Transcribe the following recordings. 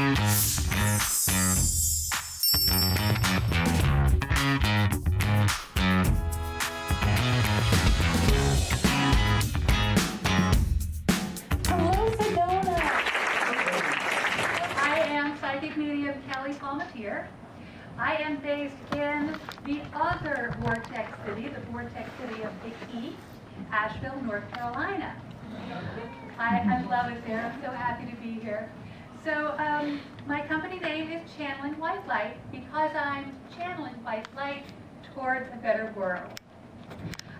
Hello, Sedona. I am psychic medium Kelly Palmatier. I am based in the other vortex city, the vortex city of the East, Asheville, North Carolina. I love it there. I'm so happy to be here. So my company name is Channeling White Light because I'm channeling white light towards a better world.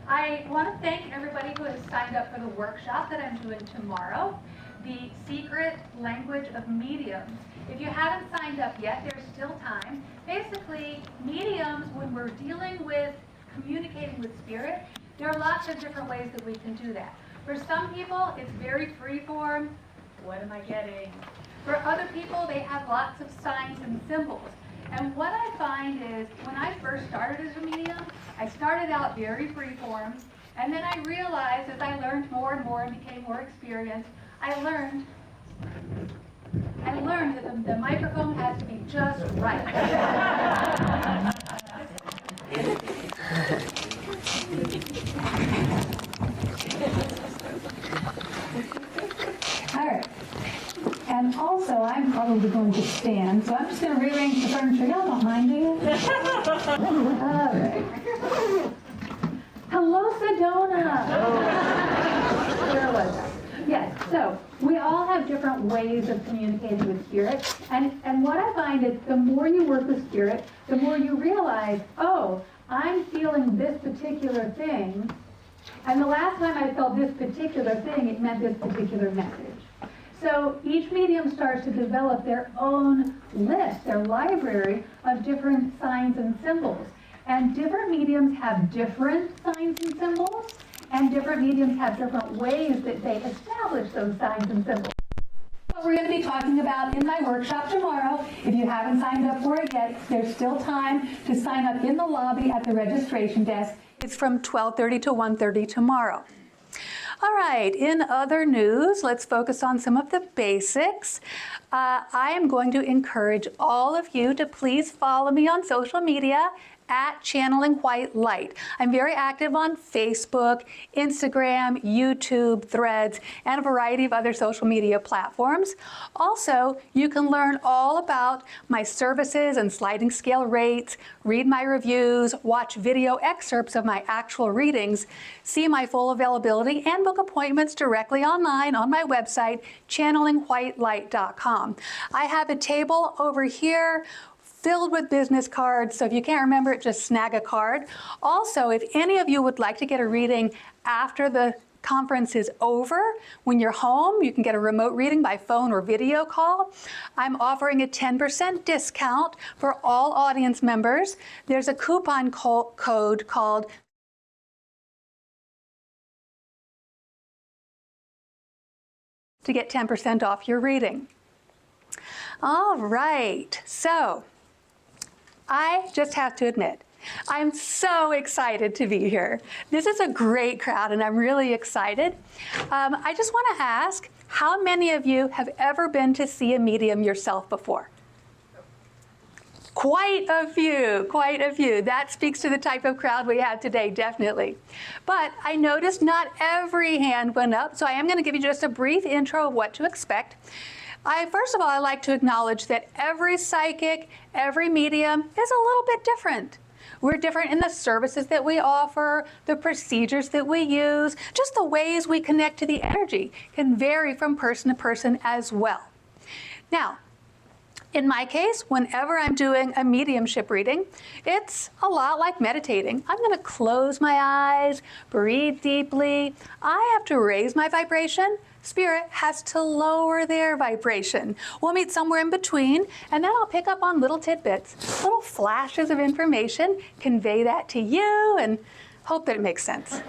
I want to thank everybody who has signed up for the workshop that I'm doing tomorrow, The Secret Language of Mediums. If you haven't signed up yet, there's still time. Basically, mediums, when we're dealing with communicating with spirit, there are lots of different ways that we can do that. For some people, it's very free-form. What am I getting? For other people, they have lots of signs and symbols. And what I find is, when I first started as a medium, I started out very free-form, and then I realized as I learned more and more and became more experienced, I learned that the microphone has to be just right. All right. And also, I'm probably going to stand, so I'm just going to rearrange the furniture. Y'all don't mind, do you? All right. Hello, Sedona. Where was I? Yes, so we all have different ways of communicating with spirit. And what I find is the more you work with spirit, the more you realize, oh, I'm feeling this particular thing. And the last time I felt this particular thing, it meant this particular message. So each medium starts to develop their own list, their library of different signs and symbols. And different mediums have different signs and symbols, and different mediums have different ways that they establish those signs and symbols. What we're going to be talking about in my workshop tomorrow. If you haven't signed up for it yet, there's still time to sign up in the lobby at the registration desk. It's from 12:30 to 1:30 tomorrow. All right, in other news, let's focus on some of the basics. I am going to encourage all of you to please follow me on social media at Channeling White Light. I'm very active on Facebook, Instagram, YouTube, Threads, and a variety of other social media platforms. Also, you can learn all about my services and sliding scale rates, read my reviews, watch video excerpts of my actual readings, see my full availability, and book appointments directly online on my website, channelingwhitelight.com. I have a table over here filled with business cards, so if you can't remember it, just snag a card. Also, if any of you would like to get a reading after the conference is over, when you're home, you can get a remote reading by phone or video call. I'm offering a 10% discount for all audience members. There's a coupon code called to get 10% off your reading. All right, so I just have to admit, I'm so excited to be here. This is a great crowd and I'm really excited. I just want to ask, how many of you have ever been to see a medium yourself before? Quite a few, quite a few. That speaks to the type of crowd we have today, definitely. But I noticed not every hand went up, so I am going to give you just a brief intro of what to expect. First of all, I like to acknowledge that every psychic, every medium is a little bit different. We're different in the services that we offer, the procedures that we use, just the ways we connect to the energy can vary from person to person as well. Now, in my case, whenever I'm doing a mediumship reading, it's a lot like meditating. I'm going to close my eyes, breathe deeply. I have to raise my vibration. Spirit has to lower their vibration. We'll meet somewhere in between, and then I'll pick up on little tidbits, little flashes of information, convey that to you, and hope that it makes sense.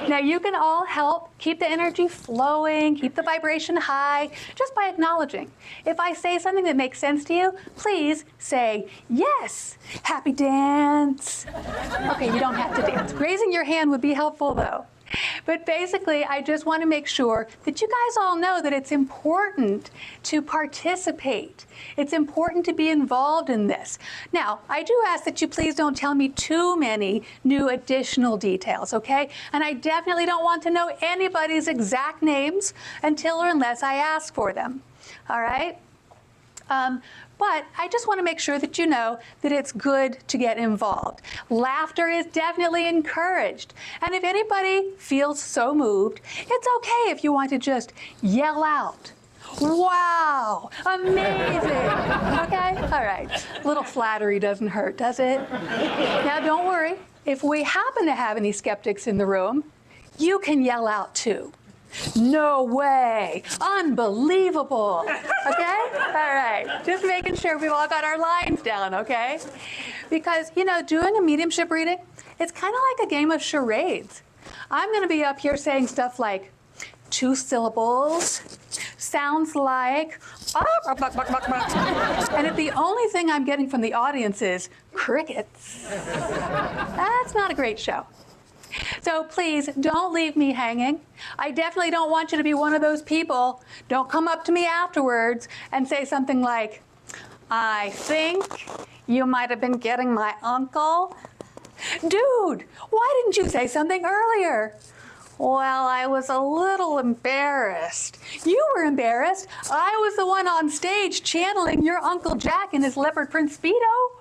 Now, you can all help keep the energy flowing, keep the vibration high, just by acknowledging. If I say something that makes sense to you, please say, yes, happy dance. Okay, you don't have to dance. Raising your hand would be helpful, though. But basically, I just want to make sure that you guys all know that it's important to participate. It's important to be involved in this. Now, I do ask that you please don't tell me too many new additional details, okay? And I definitely don't want to know anybody's exact names until or unless I ask for them, all right? But I just want to make sure that you know that it's good to get involved. Laughter is definitely encouraged. And if anybody feels so moved, it's okay if you want to just yell out, "Wow, amazing." Okay? All right. A little flattery doesn't hurt, does it? Now, don't worry. If we happen to have any skeptics in the room, you can yell out too. "No way, unbelievable." Okay? All right, just making sure we've all got our lines down, okay? Because, you know, doing a mediumship reading, it's kind of like a game of charades. I'm going to be up here saying stuff like 2 syllables, sounds like, and if the only thing I'm getting from the audience is crickets, that's not a great show. So please don't leave me hanging. I definitely don't want you to be one of those people. Don't come up to me afterwards and say something like, "I think you might have been getting my uncle." "Dude, why didn't you say something earlier?" "Well, I was a little embarrassed." "You were embarrassed? I was the one on stage channeling your Uncle Jack in his leopard print Speedo.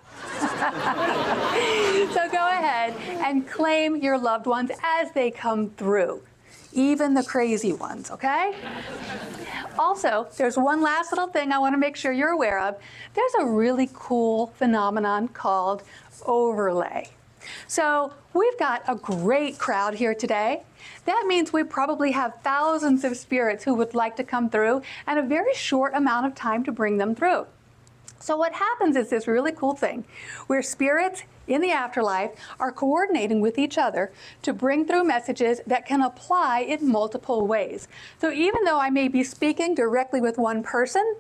So go ahead and claim your loved ones as they come through, even the crazy ones, okay? Also, there's one last little thing I want to make sure you're aware of. There's a really cool phenomenon called overlay. So we've got a great crowd here today. That means we probably have thousands of spirits who would like to come through and a very short amount of time to bring them through. So what happens is this really cool thing where spirits in the afterlife are coordinating with each other to bring through messages that can apply in multiple ways. So even though I may be speaking directly with one person,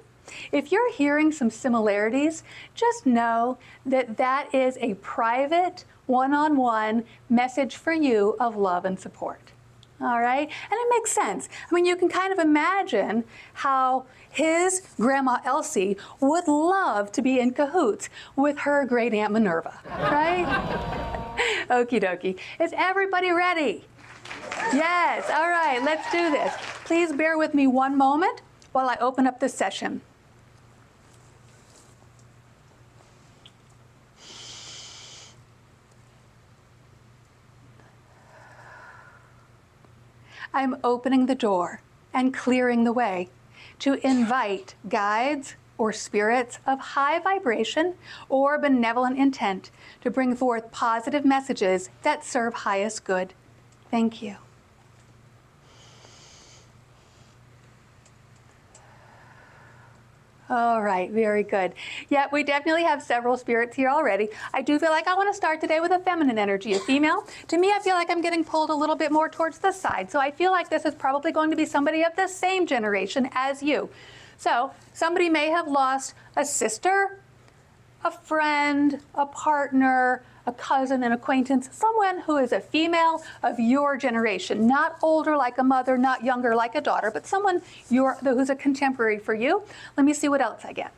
if you're hearing some similarities, just know that that is a private, one-on-one message for you of love and support. All right? And it makes sense. I mean, you can kind of imagine how his Grandma Elsie would love to be in cahoots with her great Aunt Minerva, right? Okie dokie. Is everybody ready? Yes, all right, let's do this. Please bear with me one moment while I open up this session. I'm opening the door and clearing the way to invite guides or spirits of high vibration or benevolent intent to bring forth positive messages that serve highest good. Thank you. All right, very good. Yeah, we definitely have several spirits here already. I do feel like I want to start today with a feminine energy, a female. To me, I feel like I'm getting pulled a little bit more towards the side. So I feel like this is probably going to be somebody of the same generation as you. So somebody may have lost a sister, a friend, a partner, a cousin, an acquaintance, someone who is a female of your generation, not older like a mother, not younger like a daughter, but someone who's a contemporary for you. Let me see what else I get.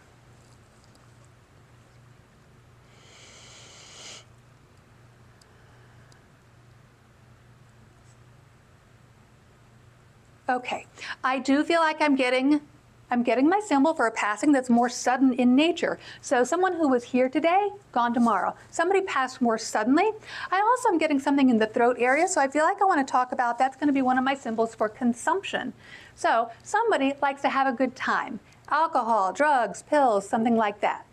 Okay, I do feel like I'm getting my symbol for a passing that's more sudden in nature. So someone who was here today, gone tomorrow. Somebody passed more suddenly. I also am getting something in the throat area, so I feel like I want to talk about, that's going to be one of my symbols for consumption. So somebody likes to have a good time. Alcohol, drugs, pills, something like that.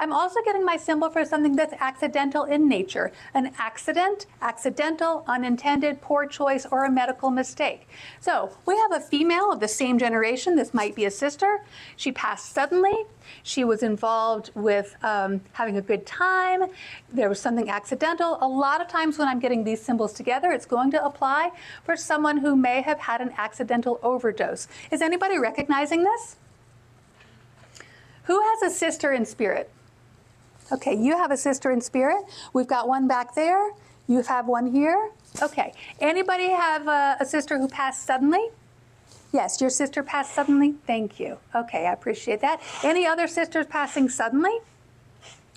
I'm also getting my symbol for something that's accidental in nature. An accident, accidental, unintended, poor choice, or a medical mistake. So we have a female of the same generation. This might be a sister. She passed suddenly. She was involved with having a good time. There was something accidental. A lot of times when I'm getting these symbols together, it's going to apply for someone who may have had an accidental overdose. Is anybody recognizing this? Who has a sister in spirit? Okay, you have a sister in spirit. We've got one back there. You have one here. Okay. Anybody have a sister who passed suddenly? Yes, your sister passed suddenly? Thank you. Okay, I appreciate that. Any other sisters passing suddenly?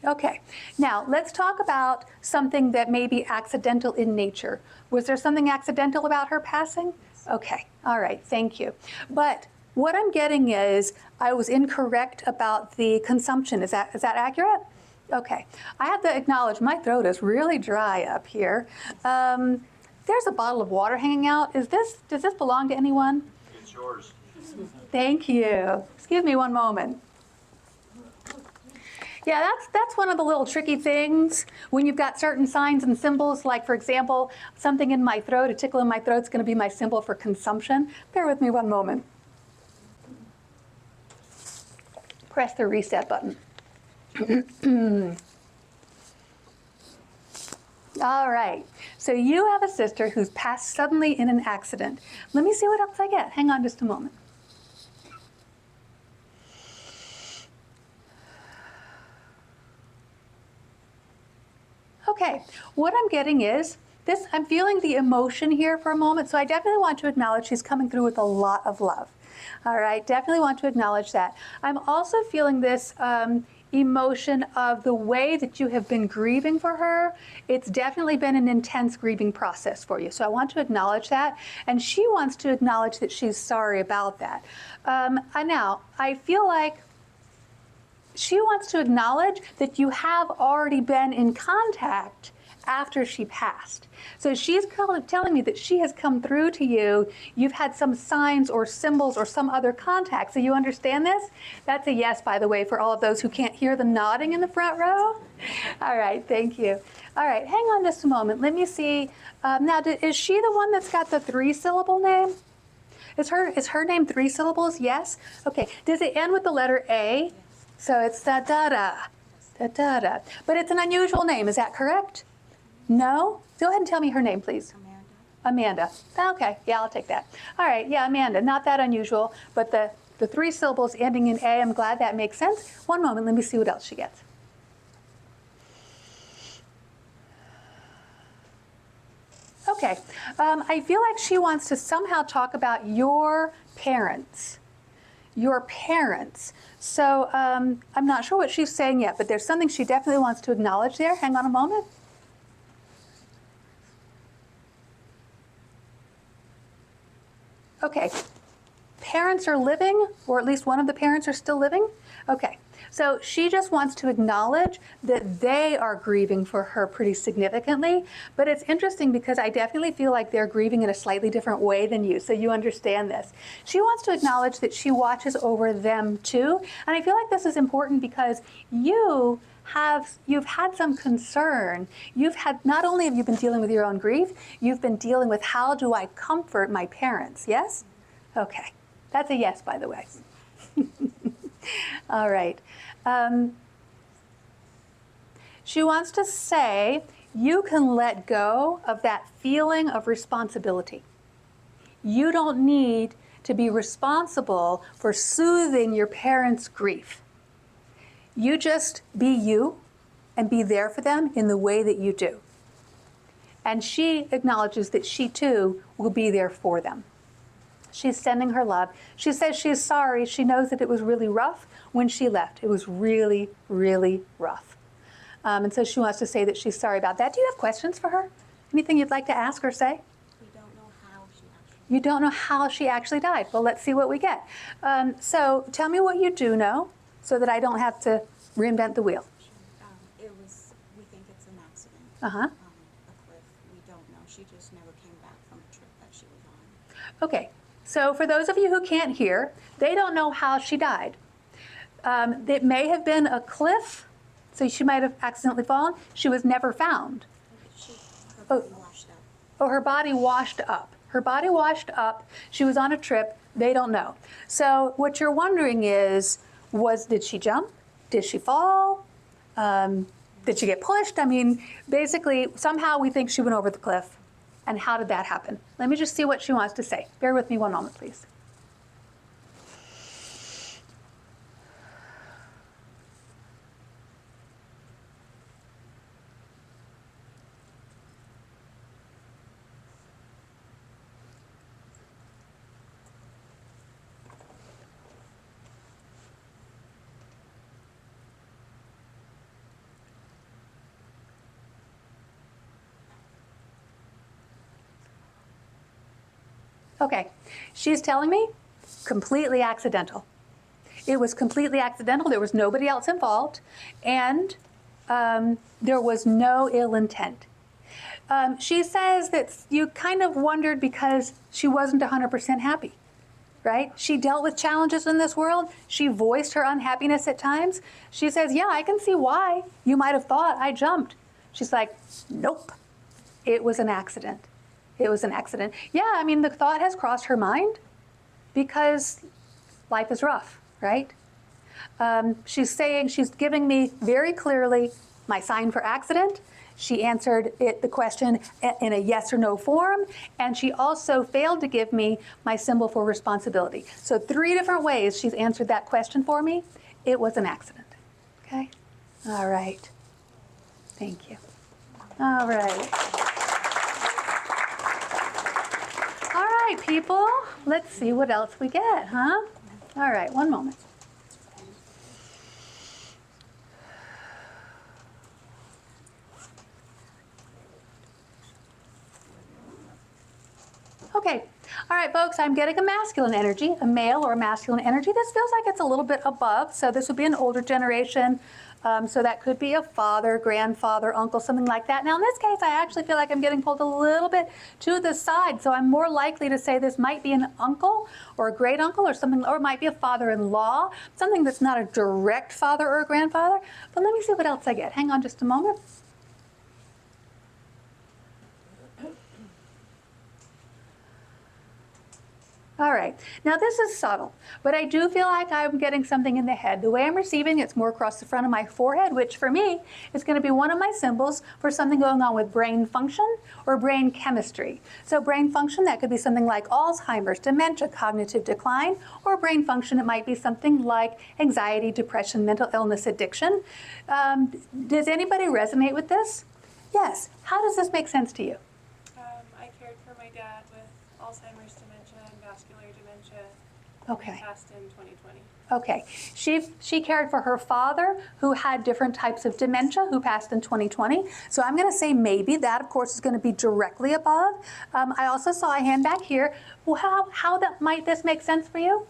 Okay. Now, let's talk about something that may be accidental in nature. Was there something accidental about her passing? Okay. All right. Thank you. But what I'm getting is I was incorrect about the consumption. Is that accurate? Okay. I have to acknowledge my throat is really dry up here. There's a bottle of water hanging out. Does this belong to anyone? It's yours. Thank you. Excuse me one moment. Yeah, that's one of the little tricky things when you've got certain signs and symbols, like, for example, something in my throat, a tickle in my throat is going to be my symbol for consumption. Bear with me one moment. Press the reset button. All right, so you have a sister who's passed suddenly in an accident. Let me see what else I get. Hang on just a moment. Okay, what I'm getting is this, I'm feeling the emotion here for a moment, so I definitely want to acknowledge she's coming through with a lot of love. All right, definitely want to acknowledge that. I'm also feeling this emotion of the way that you have been grieving for her. It's definitely been an intense grieving process for you, so I want to acknowledge that, and she wants to acknowledge that she's sorry about that. Now, I feel like she wants to acknowledge that you have already been in contact after she passed. So she's telling me that she has come through to you. You've had some signs or symbols or some other contact. So you understand this? That's a yes, by the way, for all of those who can't hear the nodding in the front row. All right, thank you. All right, hang on just a moment. Let me see. Now, is she the one that's got the 3-syllable name? Is her name 3 syllables? Yes? Okay. Does it end with the letter A? So it's da-da-da, da-da-da. But it's an unusual name, is that correct? No? Go ahead and tell me her name, please. Amanda. Okay, yeah, I'll take that. All right, yeah, Amanda, not that unusual, but the 3 syllables ending in A, I'm glad that makes sense. One moment, let me see what else she gets. Okay, I feel like she wants to somehow talk about your parents. Your parents. So I'm not sure what she's saying yet, but there's something she definitely wants to acknowledge there. Hang on a moment. Okay, parents are living, or at least one of the parents are still living. Okay, so she just wants to acknowledge that they are grieving for her pretty significantly, but it's interesting because I definitely feel like they're grieving in a slightly different way than you, so you understand this. She wants to acknowledge that she watches over them too, and I feel like this is important because you've had some concern. Not only have you been dealing with your own grief, you've been dealing with how do I comfort my parents, yes? Okay, that's a yes, by the way. All right. She wants to say you can let go of that feeling of responsibility. You don't need to be responsible for soothing your parents' grief. You just be you and be there for them in the way that you do. And she acknowledges that she too will be there for them. She's sending her love. She says she's sorry. She knows that it was really rough when she left. It was really, really rough. And so she wants to say that she's sorry about that. Do you have questions for her? Anything you'd like to ask or say? We don't know how she actually. You don't know how she actually died. Well, let's see what we get. So tell me what you do know so that I don't have to reinvent the wheel. We think it's an accident. Uh-huh. A cliff. We don't know. She just never came back from a trip that she was on. Okay. So for those of you who can't hear, they don't know how she died. It may have been a cliff, so she might have accidentally fallen. She was never found. Her body washed up. Oh, her body washed up. Her body washed up. She was on a trip. They don't know. So what you're wondering is, did she jump? Did she fall? Did she get pushed? I mean, basically, somehow we think she went over the cliff. And how did that happen? Let me just see what she wants to say. Bear with me one moment, please. Okay, she's telling me completely accidental. It was completely accidental. There was nobody else involved, and there was no ill intent. She says that you kind of wondered because she wasn't 100% happy, right? She dealt with challenges in this world. She voiced her unhappiness at times. She says, yeah, I can see why you might have thought I jumped. She's like, nope, it was an accident. It was an accident. Yeah, I mean, the thought has crossed her mind because life is rough, right? She's saying, she's giving me very clearly my sign for accident. She answered the question in a yes or no form, and she also failed to give me my symbol for responsibility. So 3 different ways she's answered that question for me. It was an accident, okay? All right, thank you. All right. All right, people, let's see what else we get, huh? All right, one moment. Okay, all right, folks, I'm getting a masculine energy, a male or a masculine energy. This feels like it's a little bit above, so this would be an older generation. So that could be a father, grandfather, uncle, something like that. Now, in this case, I actually feel like I'm getting pulled a little bit to the side, so I'm more likely to say this might be an uncle or a great uncle or something, or it might be a father-in-law, something that's not a direct father or a grandfather. But let me see what else I get. Hang on just a moment. All right, now this is subtle, but I do feel like I'm getting something in the head. The way I'm receiving it's more across the front of my forehead, which for me is going to be one of my symbols for something going on with brain function or brain chemistry. So brain function, that could be something like Alzheimer's, dementia, cognitive decline, or brain function, it might be something like anxiety, depression, mental illness, addiction. Does anybody resonate with this? Yes. How does this make sense to you? I cared for my dad with Alzheimer's, dementia, and vascular dementia. Okay. He passed in 2020. Okay. She cared for her father, who had different types of dementia, who passed in 2020. So I'm going to say maybe that, of course, is going to be directly above. I also saw a hand back here. Well, how might this make sense for you?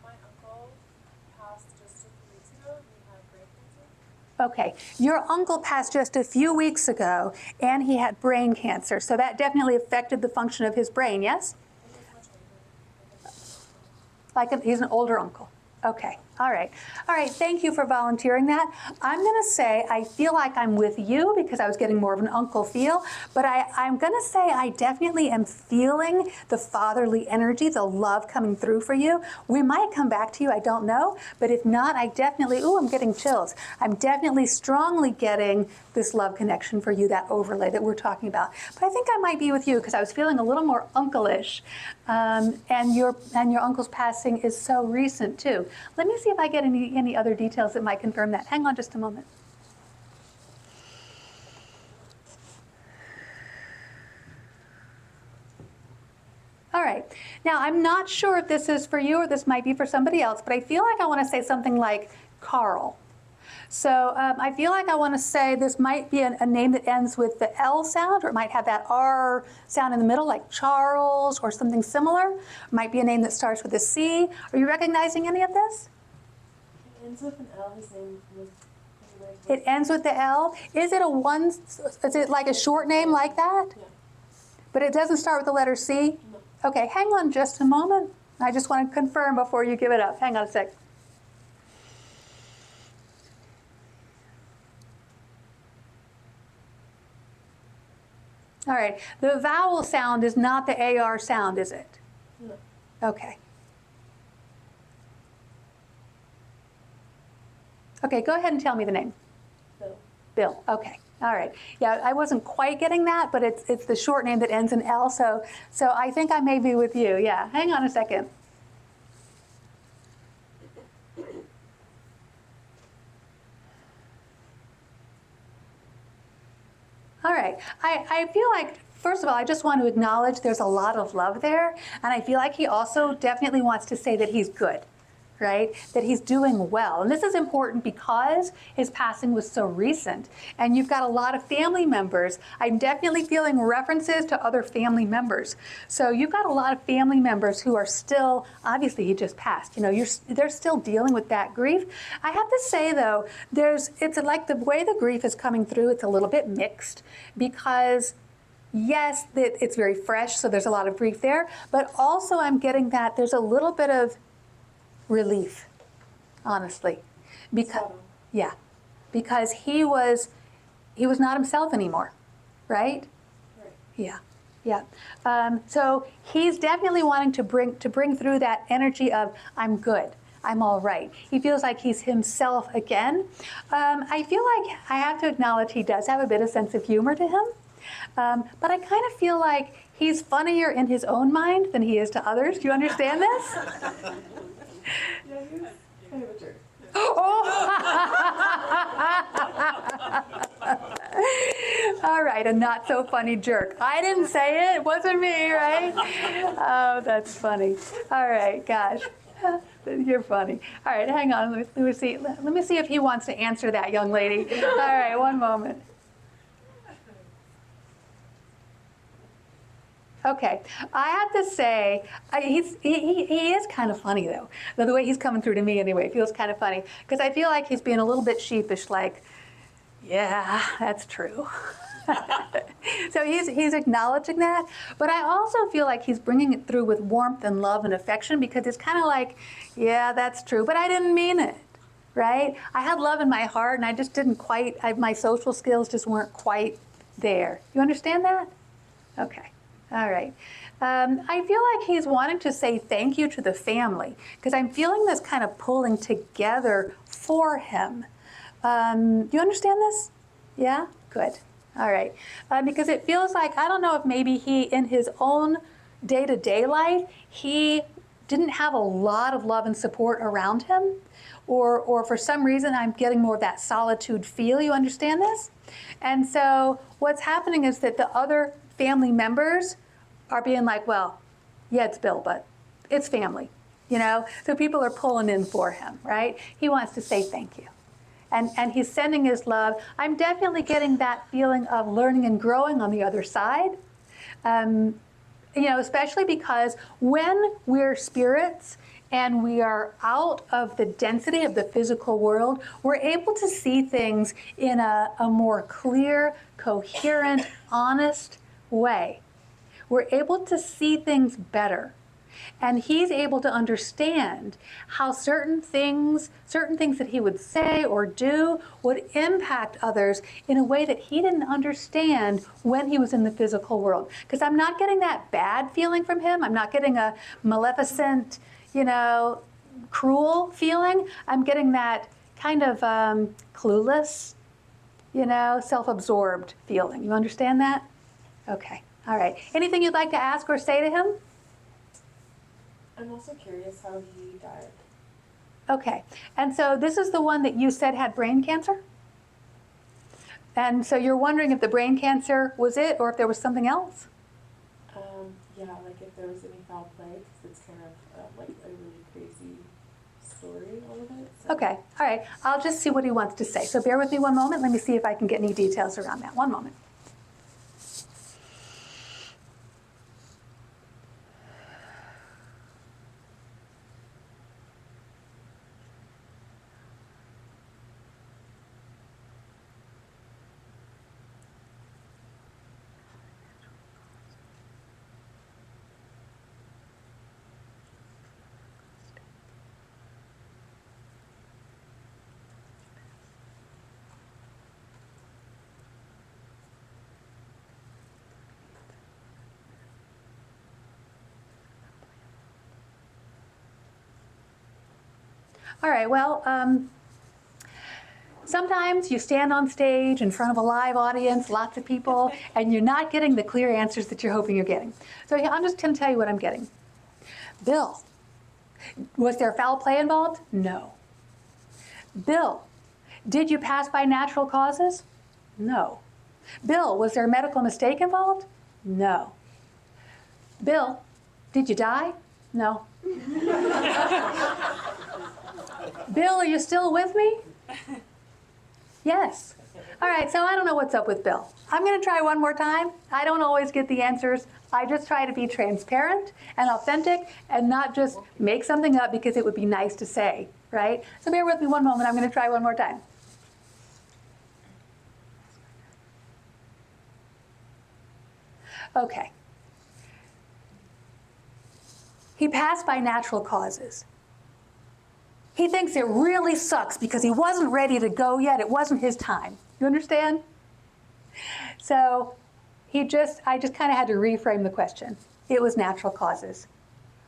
My uncle passed just a few weeks ago. He had brain cancer. Okay, your uncle passed just a few weeks ago, and he had brain cancer, so that definitely affected the function of his brain, yes? He's an older uncle. Okay, all right. All right, thank you for volunteering that. I'm going to say I feel like I'm with you because I was getting more of an uncle feel, but I'm going to say I definitely am feeling the fatherly energy, the love coming through for you. We might come back to you, I don't know, but if not, I definitely, I'm getting chills. I'm definitely strongly getting this love connection for you, that overlay that we're talking about. But I think I might be with you because I was feeling a little more uncle-ish, and your uncle's passing is so recent too. Let me see if I get any other details that might confirm that. Hang on just a moment. All right. Now, I'm not sure if this is for you or this might be for somebody else, but I feel like I want to say something like Carl. So I feel like I want to say this might be a name that ends with the L sound, or it might have that R sound in the middle, like Charles or something similar. It might be a name that starts with a C. Are you recognizing any of this? It ends with an L. His name was. It ends with the L. Is it is it like a short name like that? Yeah. But it doesn't start with the letter C? No. Okay, hang on just a moment. I just want to confirm before you give it up. Hang on a sec. All right, the vowel sound is not the AR sound, is it? No. Okay. Okay, go ahead and tell me the name. Bill. Bill, okay. All right. Yeah, I wasn't quite getting that, but it's the short name that ends in L, so I think I may be with you. Yeah, hang on a second. All right. I feel like, first of all, I just want to acknowledge there's a lot of love there, and I feel like he also definitely wants to say that he's good, right? That he's doing well. And this is important because his passing was so recent. And you've got a lot of family members. I'm definitely feeling references to other family members. So you've got a lot of family members who are still, obviously he just passed, you know, they're still dealing with that grief. I have to say though, it's like the way the grief is coming through, it's a little bit mixed because yes, it's very fresh, so there's a lot of grief there, but also I'm getting that there's a little bit of relief, honestly, because he was not himself anymore, right? Right. Yeah. So he's definitely wanting to bring through that energy of I'm good, I'm all right. He feels like he's himself again. I feel like I have to acknowledge he does have a bit of sense of humor to him, but I kind of feel like he's funnier in his own mind than he is to others. Do you understand this? Yeah, he was kind of a jerk. All right, a not so funny jerk. I didn't say it. It wasn't me, right? Oh, that's funny. All right, gosh. You're funny. All right, hang on. Let me see. Let me see if he wants to answer that, young lady. All right, one moment. Okay, I have to say, he is kind of funny though. The way he's coming through to me anyway, feels kind of funny. Because I feel like he's being a little bit sheepish, like, yeah, that's true. So he's acknowledging that. But I also feel like he's bringing it through with warmth and love and affection because it's kind of like, yeah, that's true, but I didn't mean it, right? I had love in my heart and I just didn't quite, my social skills just weren't quite there. You understand that? Okay. All right. I feel like he's wanting to say thank you to the family because I'm feeling this kind of pulling together for him. Do you understand this? Yeah? Good. All right. Because it feels like, I don't know if maybe he, in his own day-to-day life, he didn't have a lot of love and support around him, or for some reason I'm getting more of that solitude feel. You understand this? And so what's happening is that the other family members are being like, well, yeah, it's Bill, but it's family, you know? So people are pulling in for him, right? He wants to say thank you. And he's sending his love. I'm definitely getting that feeling of learning and growing on the other side. You know, especially because when we're spirits and we are out of the density of the physical world, we're able to see things in a more clear, coherent, honest way. We're able to see things better. And he's able to understand how certain things that he would say or do would impact others in a way that he didn't understand when he was in the physical world. Because I'm not getting that bad feeling from him. I'm not getting a maleficent, you know, cruel feeling. I'm getting that kind of clueless, you know, self-absorbed feeling. You understand that? Okay. All right. Anything you'd like to ask or say to him? I'm also curious how he died. Okay. And so this is the one that you said had brain cancer? And so you're wondering if the brain cancer was it or if there was something else? Yeah, like if there was any foul play, because it's kind of like a really crazy story, all of it. So. Okay. All right. I'll just see what he wants to say. So bear with me one moment. Let me see if I can get any details around that. One moment. All right, well, sometimes you stand on stage in front of a live audience, lots of people, and you're not getting the clear answers that you're hoping you're getting. So I'm just going to tell you what I'm getting. Bill, was there foul play involved? No. Bill, did you pass by natural causes? No. Bill, was there a medical mistake involved? No. Bill, did you die? No? Bill, are you still with me? Yes. All right, so I don't know what's up with Bill. I'm going to try one more time. I don't always get the answers. I just try to be transparent and authentic and not just make something up because it would be nice to say, right? So bear with me one moment. I'm going to try one more time. Okay. He passed by natural causes. He thinks it really sucks because he wasn't ready to go yet. It wasn't his time. You understand? So I just kind of had to reframe the question. It was natural causes.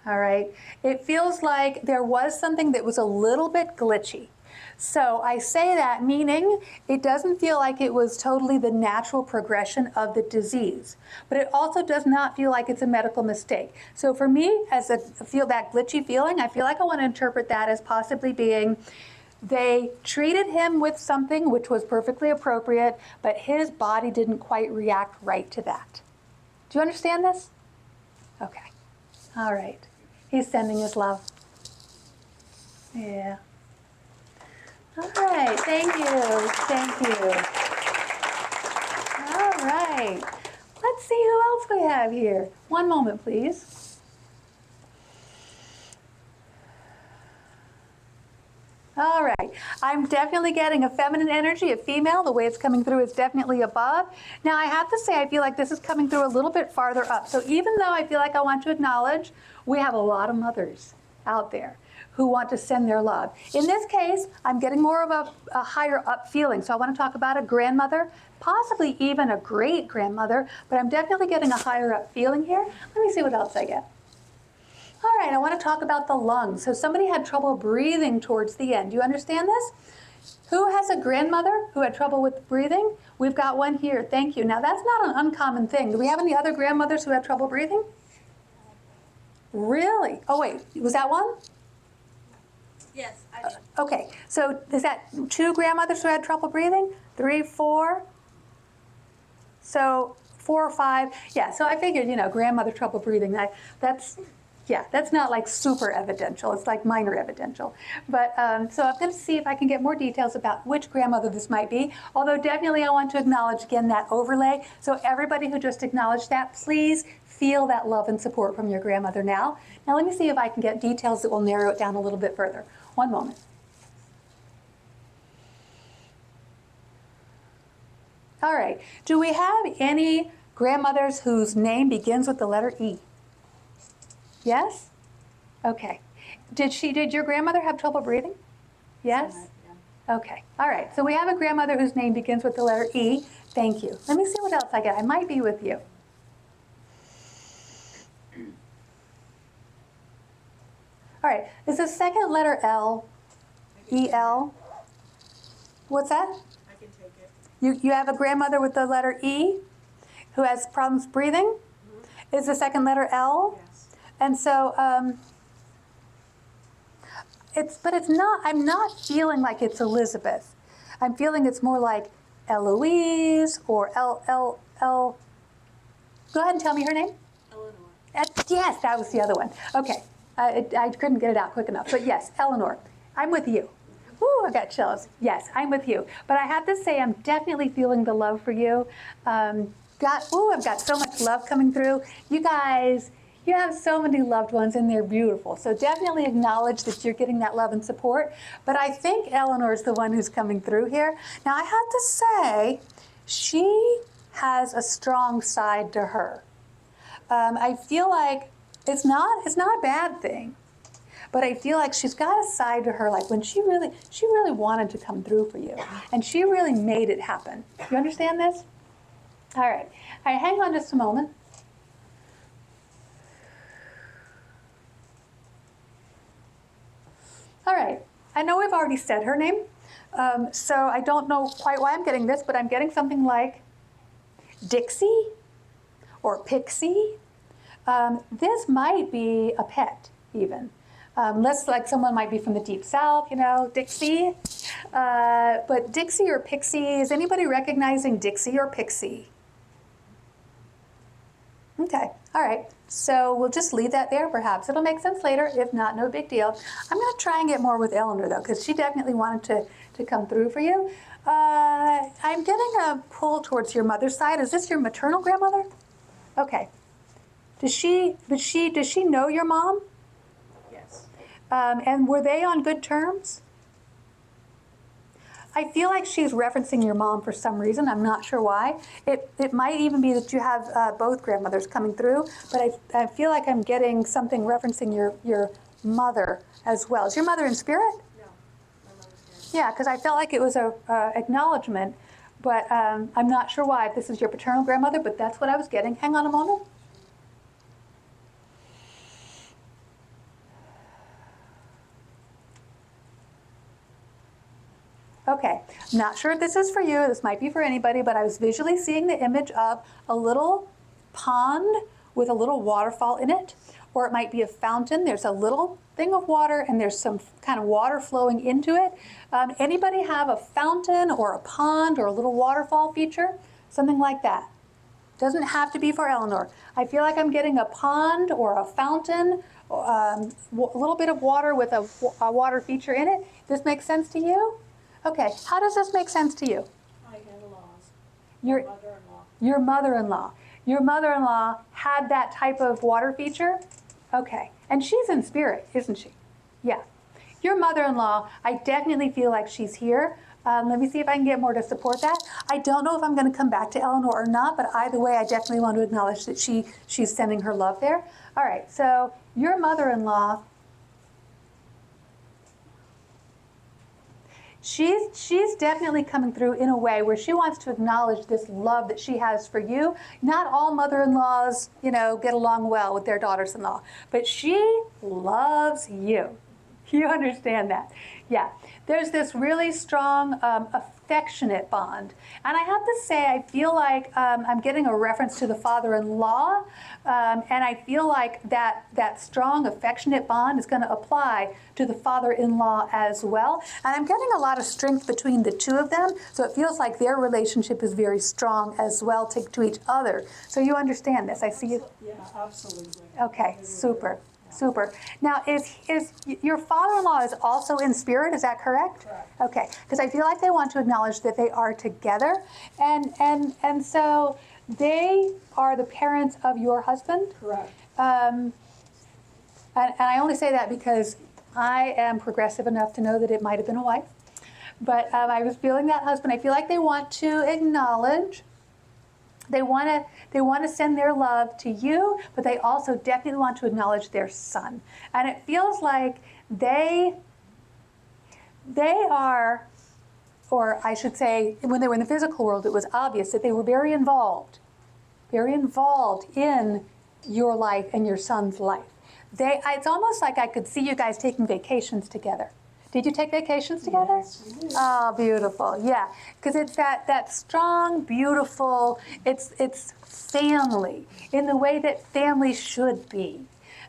All right. It feels like there was something that was a little bit glitchy. So I say that meaning it doesn't feel like it was totally the natural progression of the disease, but it also does not feel like it's a medical mistake. So for me, as I feel that glitchy feeling, I feel like I want to interpret that as possibly being they treated him with something which was perfectly appropriate, but his body didn't quite react right to that. Do you understand this? Okay. All right. He's sending his love. Yeah. All right, thank you, thank you. All right, let's see who else we have here. One moment, please. All right, I'm definitely getting a feminine energy, a female. The way it's coming through is definitely above. Now, I have to say, I feel like this is coming through a little bit farther up. So even though I feel like I want to acknowledge, we have a lot of mothers out there who want to send their love. In this case, I'm getting more of a higher up feeling. So I want to talk about a grandmother, possibly even a great grandmother, but I'm definitely getting a higher up feeling here. Let me see what else I get. All right, I want to talk about the lungs. So somebody had trouble breathing towards the end. Do you understand this? Who has a grandmother who had trouble with breathing? We've got one here, thank you. Now that's not an uncommon thing. Do we have any other grandmothers who had trouble breathing? Really? Oh wait, was that one? Yes, I did. Okay, so is that 2 grandmothers who had trouble breathing? 3, 4? So 4 or 5? Yeah, so I figured, grandmother trouble breathing, that's not like super evidential. It's like minor evidential. But so I'm going to see if I can get more details about which grandmother this might be. Although definitely I want to acknowledge again that overlay. So everybody who just acknowledged that, please feel that love and support from your grandmother now. Now let me see if I can get details that will narrow it down a little bit further. One moment. All right. Do we have any grandmothers whose name begins with the letter E? Yes? Okay. Did your grandmother have trouble breathing? Yes? Yeah. Okay. All right. So we have a grandmother whose name begins with the letter E. Thank you. Let me see what else I get. I might be with you. All right. Is the second letter L? E-L? What's that? I can take it. You have a grandmother with the letter E who has problems breathing? Mm-hmm. Is the second letter L? Yes. And so it's not, I'm not feeling like it's Elizabeth. I'm feeling it's more like Eloise or L. Go ahead and tell me her name. Eleanor. Yes, that was the other one. Okay, I couldn't get it out quick enough, but yes, Eleanor, I'm with you. Ooh, I got chills. Yes, I'm with you. But I have to say, I'm definitely feeling the love for you. I've got so much love coming through. You guys, you have so many loved ones and they're beautiful. So definitely acknowledge that you're getting that love and support. But I think Eleanor's the one who's coming through here. Now I have to say, she has a strong side to her. I feel like it's not a bad thing. But I feel like she's got a side to her, like when she really wanted to come through for you. And she really made it happen. You understand this? All right, hang on just a moment. All right, I know we've already said her name, so I don't know quite why I'm getting this, but I'm getting something like Dixie or Pixie. This might be a pet, even. Less like someone might be from the deep south, Dixie. But Dixie or Pixie, is anybody recognizing Dixie or Pixie? Okay, all right. So we'll just leave that there. Perhaps it'll make sense later. If not, no big deal. I'm going to try and get more with Eleanor, though, because she definitely wanted to come through for you. I'm getting a pull towards your mother's side. Is this your maternal grandmother? Okay. Does she know your mom? Yes. And were they on good terms? I feel like she's referencing your mom for some reason. I'm not sure why. It might even be that you have both grandmothers coming through, but I feel like I'm getting something referencing your mother as well. Is your mother in spirit? No, my mother's here. Yeah, because I felt like it was a acknowledgement, but I'm not sure why. If this is your paternal grandmother, but that's what I was getting. Hang on a moment. Okay, I'm not sure if this is for you, this might be for anybody, but I was visually seeing the image of a little pond with a little waterfall in it, or it might be a fountain. There's a little thing of water and there's some kind of water flowing into it. Anybody have a fountain or a pond or a little waterfall feature? Something like that. Doesn't have to be for Eleanor. I feel like I'm getting a pond or a fountain, a little bit of water with a water feature in it. This makes sense to you? Okay, how does this make sense to you? My in-laws, Your mother-in-law. your mother-in-law. Your mother-in-law had that type of water feature? Okay, and she's in spirit, isn't she? Yeah. Your mother-in-law, I definitely feel like she's here. Let me see if I can get more to support that. I don't know if I'm going to come back to Eleanor or not, but either way, I definitely want to acknowledge that she's sending her love there. All right, so your mother-in-law, she's definitely coming through in a way where she wants to acknowledge this love that she has for you. Not all mother-in-laws, get along well with their daughters-in-law, but she loves you. You understand that? Yeah. There's this really strong, affectionate bond. And I have to say, I feel like I'm getting a reference to the father-in-law, and I feel like that strong, affectionate bond is going to apply to the father-in-law as well. And I'm getting a lot of strength between the two of them, so it feels like their relationship is very strong as well to each other. So you understand this? I see you. Yeah, absolutely. Okay, super. Super. Now, is your father-in-law is also in spirit? Is that correct? Correct. Okay, because I feel like they want to acknowledge that they are together, and so they are the parents of your husband. Correct. And I only say that because I am progressive enough to know that it might have been a wife, but I was feeling that husband. I feel like they want to acknowledge. They want to send their love to you, but they also definitely want to acknowledge their son. And it feels like they are, or I should say, when they were in the physical world, it was obvious that they were very involved in your life and your son's life. It's almost like I could see you guys taking vacations together. Did you take vacations together? Yes, we did. Oh, beautiful. Yeah, because it's that strong, beautiful, it's family in the way that family should be.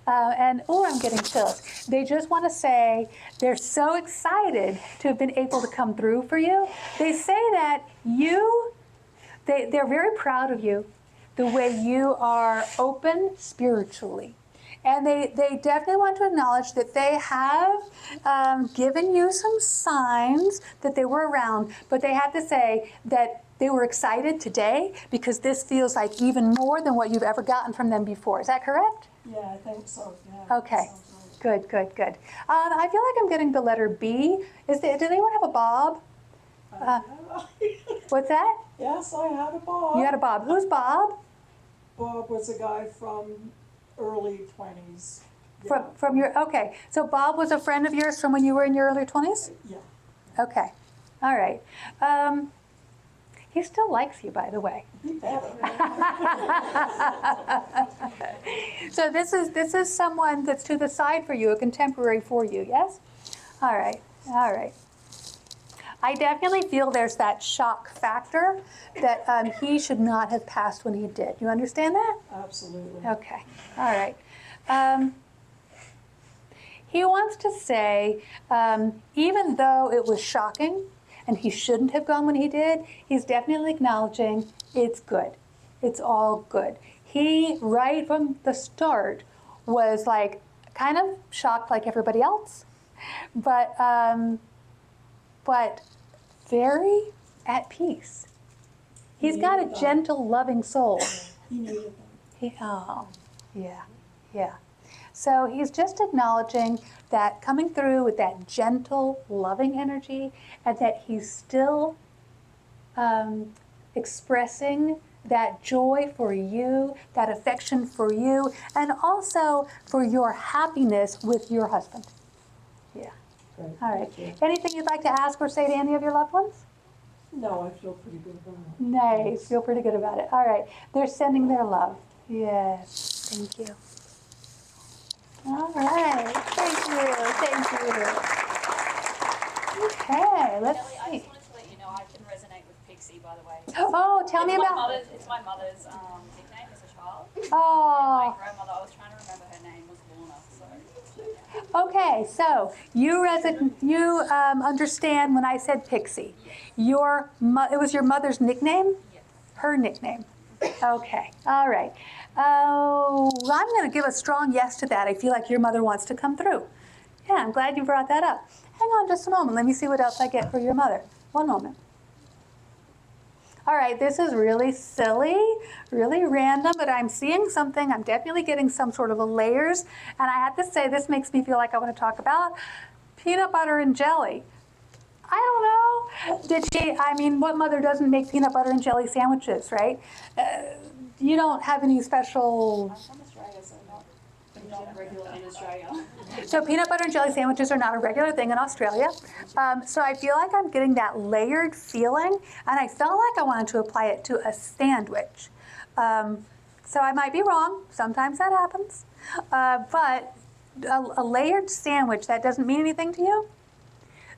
I'm getting chills. They just want to say they're so excited to have been able to come through for you. They say that they're very proud of you, the way you are open spiritually. And they definitely want to acknowledge that they have given you some signs that they were around, but they have to say that they were excited today because this feels like even more than what you've ever gotten from them before. Is that correct? Yeah, I think so. Yeah. Okay. Sounds right. Good. I feel like I'm getting the letter B. Do anyone have a Bob? What's that? Yes, I had a Bob. You had a Bob. Who's Bob? Bob was a guy from early 20s. From your, okay. So Bob was a friend of yours from when you were in your early 20s? Yeah. Okay. All right. He still likes you, by the way. So this is someone that's to the side for you, a contemporary for you, yes? All right. I definitely feel there's that shock factor that he should not have passed when he did. You understand that? Absolutely. Okay. All right. He wants to say, even though it was shocking and he shouldn't have gone when he did, he's definitely acknowledging it's good. It's all good. he, right from the start, was like kind of shocked like everybody else, but very at peace. He's got a gentle, loving soul. He needed them. Oh, yeah, yeah. So he's just acknowledging that, coming through with that gentle, loving energy, and that he's still expressing that joy for you, that affection for you, and also for your happiness with your husband. Yeah. Great. All right. Thank you. Anything you'd like to ask or say to any of your loved ones? No, I feel pretty good about it. Nice. Feel pretty good about it. All right. They're sending their love. Yes. Thank you. All right. Thank you. Thank you. Okay. Let's Kelly, I see. just wanted to let you know I can resonate with Pixie, by the way. Oh, tell me about. It's my mother's nickname as a child. My Oh. grandmother, I was trying to remember her name, was Lorna. So, Okay. So you understand when I said Pixie. It was your mother's nickname? yes. Her nickname. Okay. All right. Oh, I'm going to give a strong yes to that. I feel like your mother wants to come through. Yeah, I'm glad you brought that up. Hang on just a moment. Let me see what else I get for your mother. One moment. All right, this is really silly, really random, but I'm seeing something. I'm definitely getting some sort of a layers. And I have to say, this makes me feel like I want to talk about peanut butter and jelly. I don't know. What mother doesn't make peanut butter and jelly sandwiches, right? You don't have any special... I'm from Australia, so not regular in Australia. So peanut butter and jelly sandwiches are not a regular thing in Australia. So I feel like I'm getting that layered feeling, and I felt like I wanted to apply it to a sandwich. So I might be wrong. Sometimes that happens. But a layered sandwich, that doesn't mean anything to you?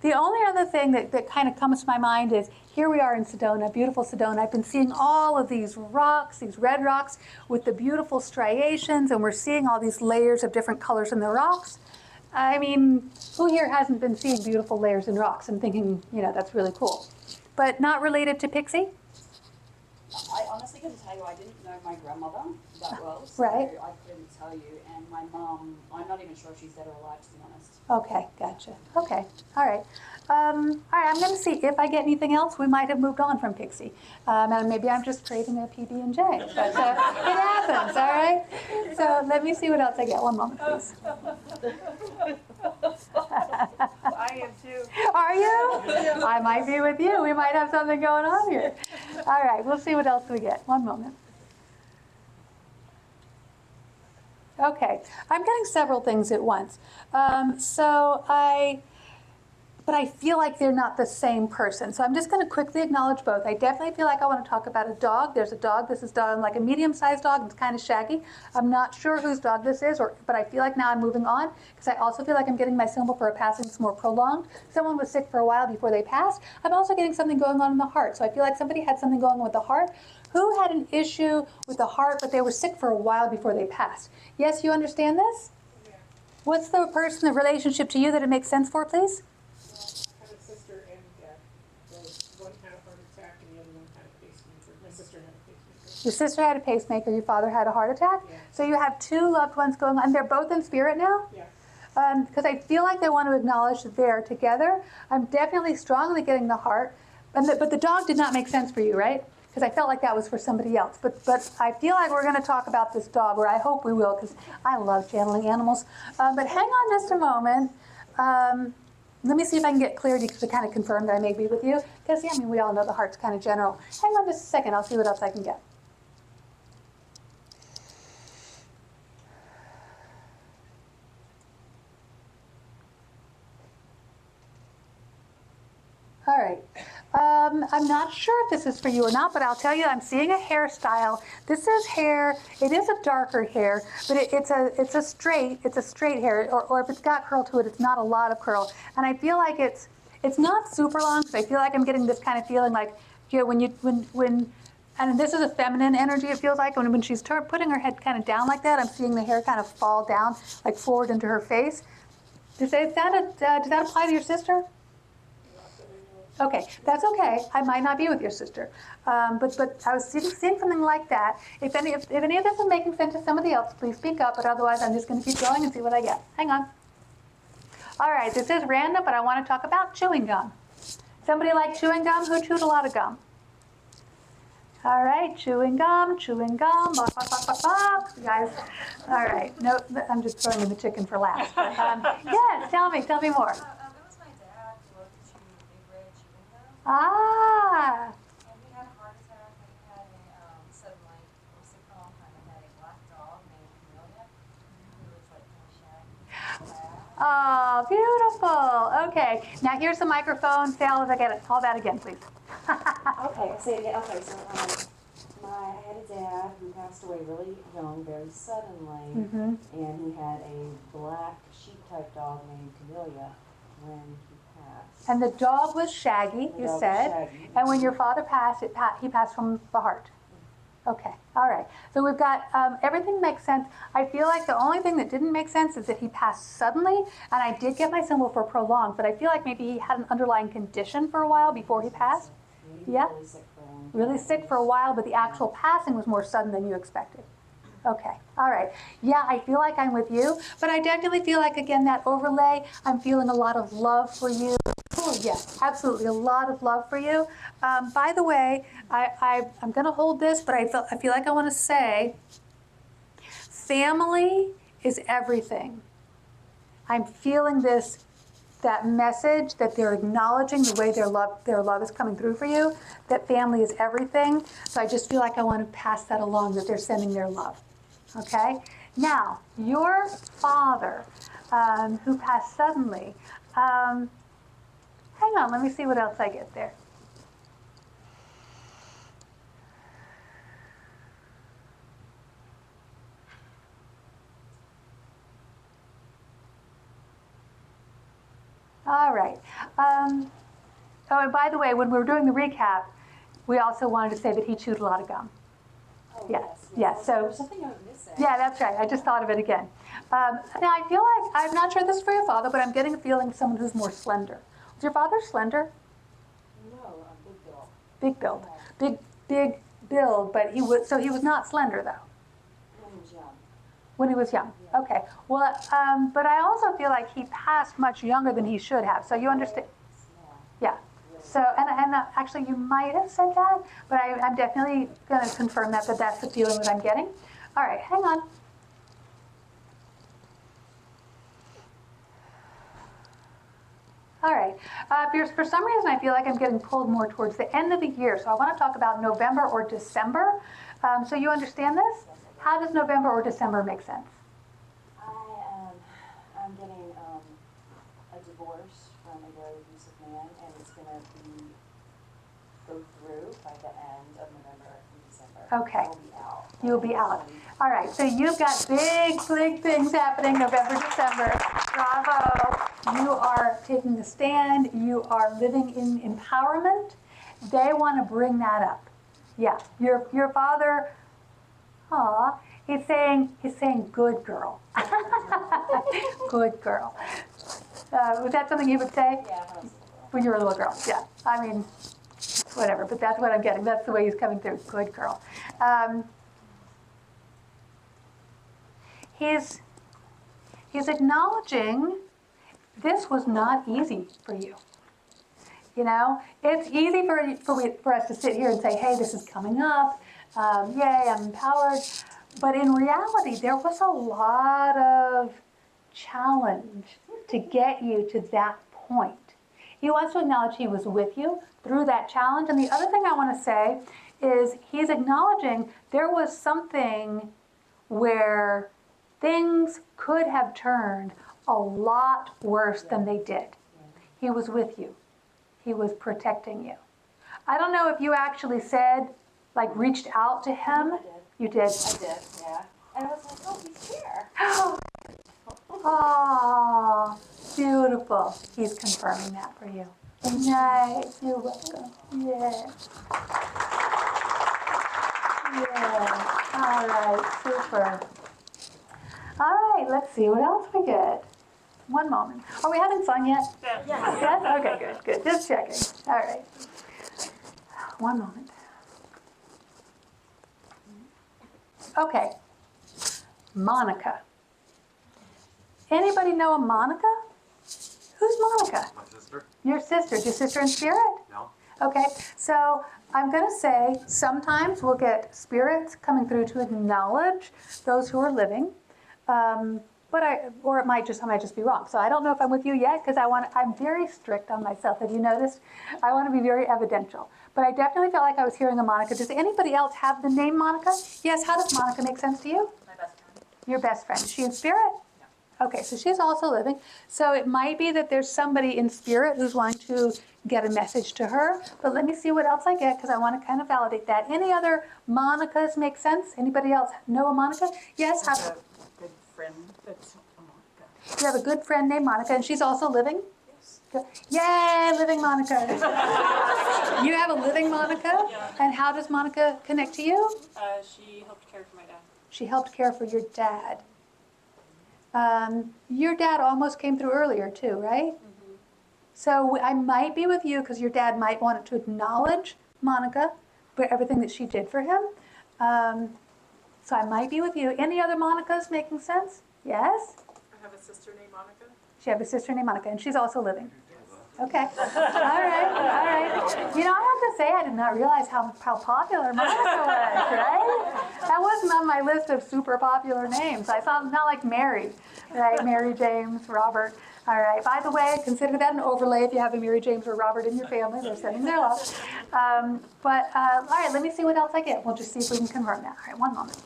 The only other thing that kind of comes to my mind is, here we are in Sedona, beautiful Sedona. I've been seeing all of these rocks, these red rocks with the beautiful striations, and we're seeing all these layers of different colors in the rocks. I mean, who here hasn't been seeing beautiful layers in rocks and thinking, that's really cool? But not related to Pixie? I honestly couldn't tell you. I didn't know my grandmother that well, so Right. I couldn't tell you. And my mum, I'm not even sure if she's dead or alive, to be honest. Okay, gotcha. Okay, all right. I'm going to see if I get anything else. We might have moved on from Pixie. And maybe I'm just craving a PB&J, but it happens, all right? So let me see what else I get. One moment, please. I am too. Are you? I might be with you. We might have something going on here. All right, we'll see what else we get. One moment. Okay, I'm getting several things at once. But I feel like they're not the same person. So I'm just going to quickly acknowledge both. I definitely feel like I want to talk about a dog. There's a dog. This is dog, like a medium-sized dog. It's kind of shaggy. I'm not sure whose dog this is, but I feel like now I'm moving on because I also feel like I'm getting my symbol for a passing that's more prolonged. Someone was sick for a while before they passed. I'm also getting something going on in the heart. So I feel like somebody had something going on with the heart. Who had an issue with the heart, but they were sick for a while before they passed? Yes, you understand this? Yeah. What's the person, the relationship to you that it makes sense for, please? I have a sister and dad. So one had a heart attack and the other one had a pacemaker. My sister had a pacemaker. Your sister had a pacemaker, your father had a heart attack? Yeah. So you have two loved ones going on, and they're both in spirit now? Yeah. Because I feel like they want to acknowledge that they're together. I'm definitely strongly getting the heart, but the dog did not make sense for you, right? Because I felt like that was for somebody else. But I feel like we're going to talk about this dog, or I hope we will, because I love channeling animals. But hang on just a moment. Let me see if I can get clarity to kind of confirm that I may be with you. Because, we all know the heart's kind of general. Hang on just a second. I'll see what else I can get. All right. I'm not sure if this is for you or not, but I'll tell you, I'm seeing a hairstyle. This is hair. It is a darker hair, but it's a straight hair, or if it's got curl to it, it's not a lot of curl. And I feel like it's not super long, because I feel like I'm getting this kind of feeling like, when and this is a feminine energy, it feels like, when she's putting her head kind of down like that, I'm seeing the hair kind of fall down, like forward into her face. Does that apply to your sister? Okay, that's okay. I might not be with your sister. But I was seeing something like that. If any of this is making sense to somebody else, please speak up. But otherwise, I'm just going to keep going and see what I get. Hang on. All right, this is random, but I want to talk about chewing gum. Somebody like chewing gum? Who chewed a lot of gum? All right, chewing gum, bok, bok, bok, bok, bok. You guys, all right. No, I'm just throwing in the chicken for laughs. But, yes, tell me more. It was my dad who loved to chew big red chewing gum. Ah, And he had a heart attack and he had a sudden like sick for a long time and had a black dog named Camellia who was like kind of shaggy. oh, beautiful. Okay, now here's the microphone. Say all that again, please. Okay, say it again. Okay, so I had a dad who passed away really young, very suddenly, and he had a black sheep-type dog named Camellia when he passed. And the dog was Shaggy, The you dog was said. Shaggy. And when your father passed, he passed from the heart. Okay, all right. So we've got, everything makes sense. I feel like the only thing that didn't make sense is that he passed suddenly, and I did get my symbol for prolonged, but I feel like maybe he had an underlying condition for a while before he passed. He was Yeah. really sick for a long time. Really sick for a while, but the actual passing was more sudden than you expected. Okay, all right. Yeah, I feel like I'm with you, but I definitely feel like, again, that overlay, I'm feeling a lot of love for you. Oh, yes, absolutely, a lot of love for you. By the way, I'm going to hold this, but I feel like I want to say, family is everything. I'm feeling that message that they're acknowledging the way their love is coming through for you, that family is everything. So I just feel like I want to pass that along, that they're sending their love. Okay? Now, your father, who passed suddenly, hang on, let me see what else I get there. All right. Oh, and by the way, when we were doing the recap, we also wanted to say that he chewed a lot of gum. Oh, Yeah, yes. yeah, There so- was something I was missing. Yeah, that's right. I just thought of it again. Now, I feel like, I'm not sure this is for your father, but I'm getting a feeling someone who's more slender. Was your father slender? No, big bill. Big build. Big build, but he was not slender, though. When he was young. When he was young. Yeah. Okay. Well, but I also feel like he passed much younger than he should have. So you understand? Yeah. Yeah. So, and actually, you might have said that, but I'm definitely going to confirm that that's the feeling that I'm getting. All right, hang on. All right. For some reason, I feel like I'm getting pulled more towards the end of the year. So I want to talk about November or December. So you understand this? How does November or December make sense? I'm getting a divorce from a very abusive man, and it's going to go through by the end of November and December. Okay. I'll be out. You'll be out. All right, so you've got big things happening November, December. Bravo. You are taking a stand. You are living in empowerment. They want to bring that up. Yeah, your father, he's saying, good girl. Good girl. Was that something you would say? Yeah, when I was a little girl. When you were a little girl? Yeah, I mean, whatever, but that's what I'm getting. That's the way he's coming through. Good girl. He's acknowledging this was not easy for you. You know, it's easy for us to sit here and say, hey, this is coming up. Yay, I'm empowered. But in reality, there was a lot of challenge to get you to that point. He wants to acknowledge he was with you through that challenge. And the other thing I want to say is he's acknowledging there was something where things could have turned a lot worse than they did. He was with you. He was protecting you. I don't know if you actually said, like reached out to him. I did. You did. I did, yeah. And I was like, oh, he's here. Oh, beautiful. He's confirming that for you. Nice. You're welcome. Yeah. Yeah. All right. Super. All right. Let's see what else we get. One moment. Are we having fun yet? Yes? Okay, good. Just checking. All right. One moment. Okay. Monica. Anybody know a Monica? Who's Monica? My sister? Your sister. Is your sister in spirit? No. Okay, so I'm going to say sometimes we'll get spirits coming through to acknowledge those who are living, or I might just be wrong. So I don't know if I'm with you yet because I'm very strict on myself. Have you noticed? I want to be very evidential, but I definitely felt like I was hearing a Monica. Does anybody else have the name Monica? Yes. How does Monica make sense to you? My best friend. Your best friend. Is she in spirit? Okay, so she's also living. So it might be that there's somebody in spirit who's wanting to get a message to her. But let me see what else I get because I want to kind of validate that. Any other Monicas make sense? Anybody else know a Monica? Yes? I have a good friend that's a Monica. You have a good friend named Monica and she's also living? Yes. Yay, living Monica. You have a living Monica? Yeah. And how does Monica connect to you? She helped care for my dad. She helped care for your dad. Your dad almost came through earlier too, right? Mm-hmm. So I might be with you because your dad might want to acknowledge Monica for everything that she did for him. So I might be with you. Any other Monicas making sense? Yes? I have a sister named Monica. She has a sister named Monica and she's also living. Okay. All right. You know, I have to say I did not realize how popular Monica was, right? That wasn't on my list of super popular names. I thought not like Mary, right? Mary, James, Robert. All right. By the way, consider that an overlay if you have a Mary, James, or Robert in your family. They're sending their love. All right, let me see what else I get. We'll just see if we can confirm that. All right, one moment.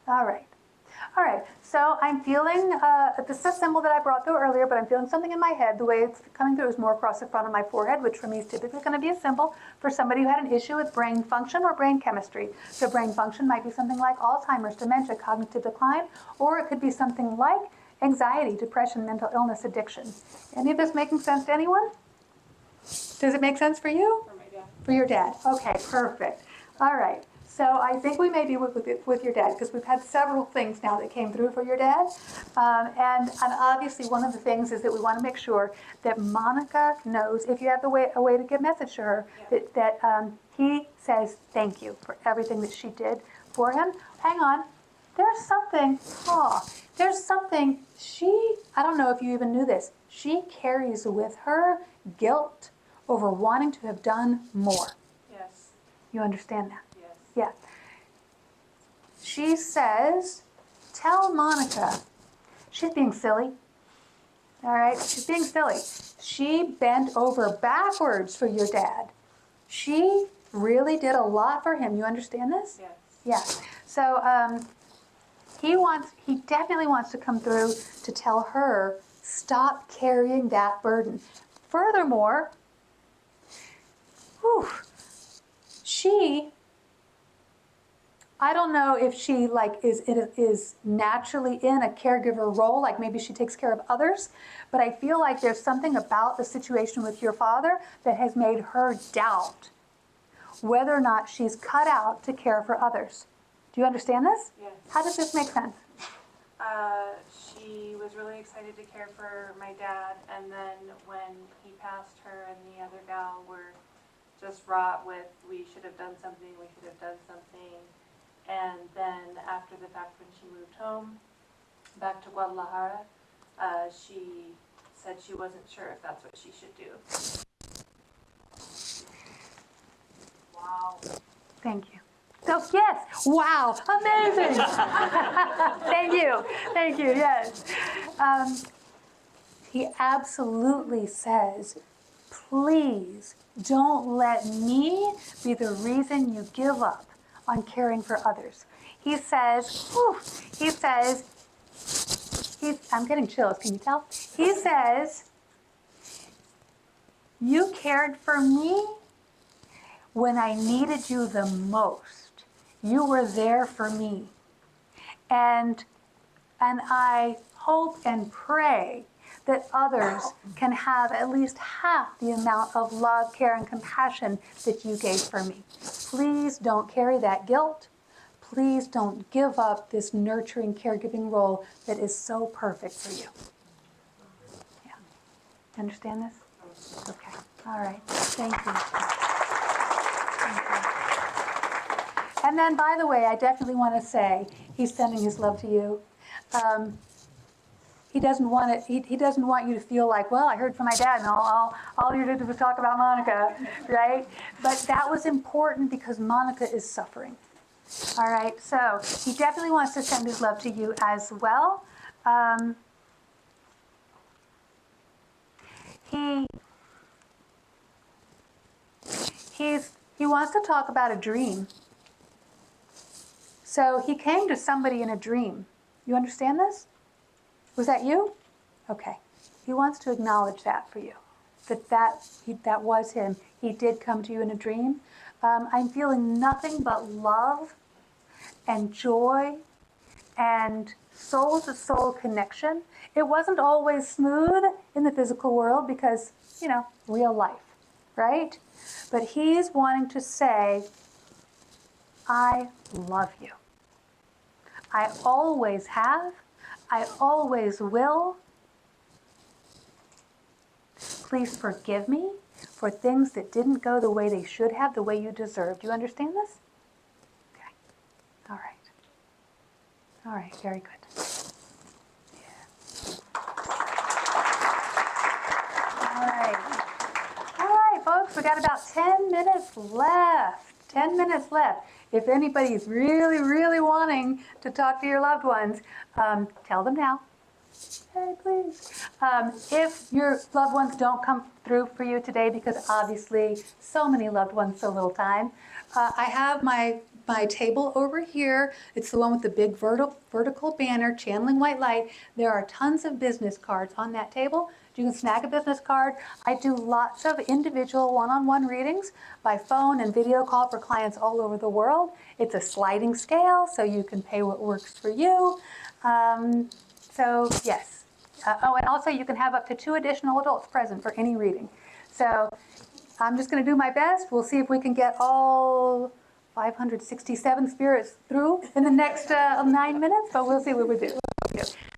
All right, so I'm feeling, this is a symbol that I brought through earlier, but I'm feeling something in my head. The way it's coming through is more across the front of my forehead, which for me is typically going to be a symbol for somebody who had an issue with brain function or brain chemistry. So brain function might be something like Alzheimer's, dementia, cognitive decline, or it could be something like anxiety, depression, mental illness, addiction. Any of this making sense to anyone? Does it make sense for you? For my dad. For your dad. Okay, perfect. All right. So I think we may be with your dad because we've had several things now that came through for your dad. And obviously one of the things is that we want to make sure that Monica knows, if you have a way to get a message to her, that he says thank you for everything that she did for him. Hang on. There's something I don't know if you even knew this, she carries with her guilt over wanting to have done more. Yes. You understand that? Yes. Yeah. She says, tell Monica, she's being silly. All right, she's being silly. She bent over backwards for your dad. She really did a lot for him. You understand this? Yes. Yeah. So he definitely wants to come through to tell her, stop carrying that burden. Furthermore, I don't know if she is naturally in a caregiver role, like maybe she takes care of others, but I feel like there's something about the situation with your father that has made her doubt whether or not she's cut out to care for others. Do you understand this? Yes. How does this make sense? She was really excited to care for my dad, and then when he passed, her and the other gal were just wrought with, we should have done something, and then after the fact, when she moved home, back to Guadalajara, she said she wasn't sure if that's what she should do. Wow. Thank you. So yes, wow, amazing. Thank you, yes. He absolutely says, please don't let me be the reason you give up on caring for others. He says, I'm getting chills, can you tell? He says, you cared for me when I needed you the most. You were there for me. And I hope and pray that others can have at least half the amount of love, care, and compassion that you gave for me. Please don't carry that guilt. Please don't give up this nurturing, caregiving role that is so perfect for you. Yeah. Understand this? Okay. All right. Thank you. Thank you. And then, by the way, I definitely want to say he's sending his love to you. He doesn't want it. He doesn't want you to feel like, well, I heard from my dad, and all you did was talk about Monica, right? But that was important because Monica is suffering. All right. So he definitely wants to send his love to you as well. He wants to talk about a dream. So he came to somebody in a dream. You understand this? Was that you? Okay. He wants to acknowledge that for you. That was him. He did come to you in a dream. I'm feeling nothing but love and joy and soul-to-soul connection. It wasn't always smooth in the physical world because, real life, right? But he's wanting to say, I love you. I always have. I always will. Please forgive me for things that didn't go the way they should have, the way you deserved. Do you understand this? Okay. All right. All right. Very good. Yeah. All right. All right, folks. We got about 10 minutes left. 10 minutes left. If anybody's really, really wanting to talk to your loved ones, tell them now. Hey, please. If your loved ones don't come through for you today, because obviously so many loved ones, so little time, I have my table over here. It's the one with the big vertical banner, channeling white light. There are tons of business cards on that table. You can snag a business card. I do lots of individual one-on-one readings by phone and video call for clients all over the world. It's a sliding scale, so you can pay what works for you. So yes. And also you can have up to 2 additional adults present for any reading. So I'm just going to do my best. We'll see if we can get all 567 spirits through in the next 9 minutes, but we'll see what we do.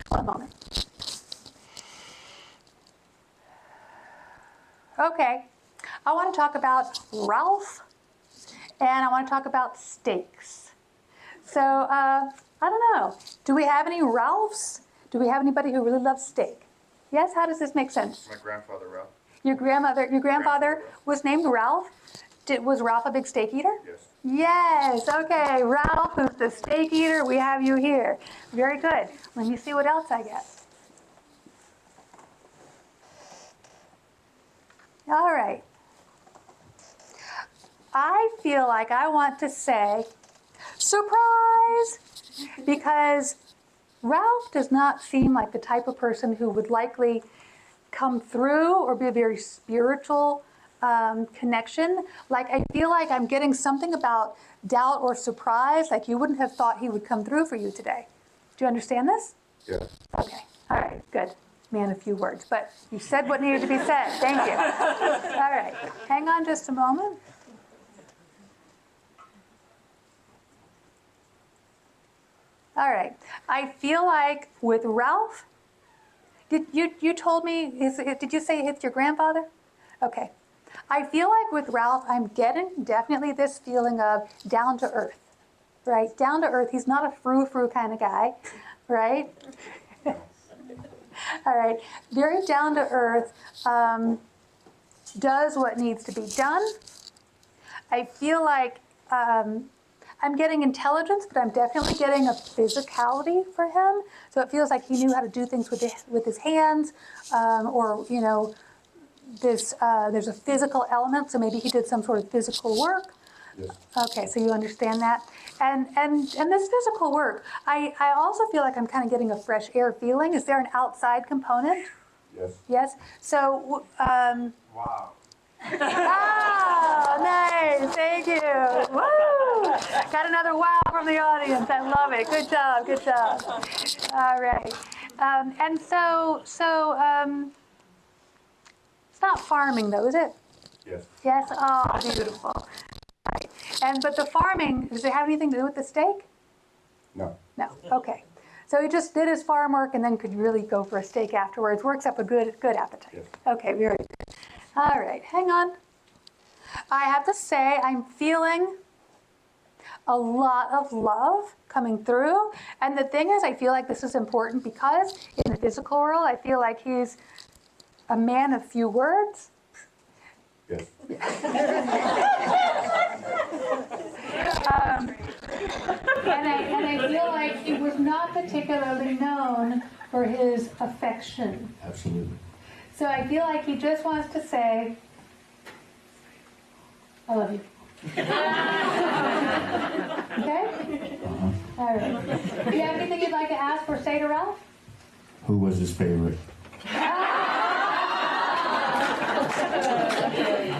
One moment. Okay, I want to talk about Ralph, and I want to talk about steaks. So, I don't know. Do we have any Ralphs? Do we have anybody who really loves steak? Yes, how does this make sense? My grandfather, Ralph. Your grandfather was named Ralph? Was Ralph a big steak eater? Yes. Yes, okay, Ralph, who's the steak eater, we have you here. Very good. Let me see what else I get. All right. I feel like I want to say, surprise! Because Ralph does not seem like the type of person who would likely come through or be a very spiritual connection. Like, I feel like I'm getting something about doubt or surprise, like you wouldn't have thought he would come through for you today. Do you understand this? Yeah. Okay. All right. Good. Man, a few words, but you said what needed to be said. Thank you. All right. Hang on just a moment. All right. I feel like with Ralph, you told me, did you say it's your grandfather? Okay. I feel like with Ralph, I'm getting definitely this feeling of down to earth, right? Down to earth. He's not a frou-frou kind of guy, right? All right. Very down to earth, does what needs to be done. I feel like I'm getting intelligence, but I'm definitely getting a physicality for him. So it feels like he knew how to do things with his hands, or, there's a physical element, so maybe he did some sort of physical work. Yes. Okay, so you understand that. And this physical work, I also feel like I'm kind of getting a fresh air feeling. Is there an outside component? Yes. Yes? So, Wow. oh, nice, thank you. Woo! Got another wow from the audience, I love it. Good job, good job. All right. And so, it's not farming though, is it? Yes. Yes, oh, beautiful. Right. But the farming, does it have anything to do with the steak? No. No, okay. So he just did his farm work and then could really go for a steak afterwards. Works up a good appetite. Yes. Okay, very good. All right, hang on. I have to say I'm feeling a lot of love coming through. And the thing is, I feel like this is important because in the physical world, I feel like he's a man of few words. Yes. And I feel like he was not particularly known for his affection. Absolutely. So I feel like he just wants to say, I love you. Okay? All right. Do you have anything you'd like to ask or say to Ralph? Who was his favorite?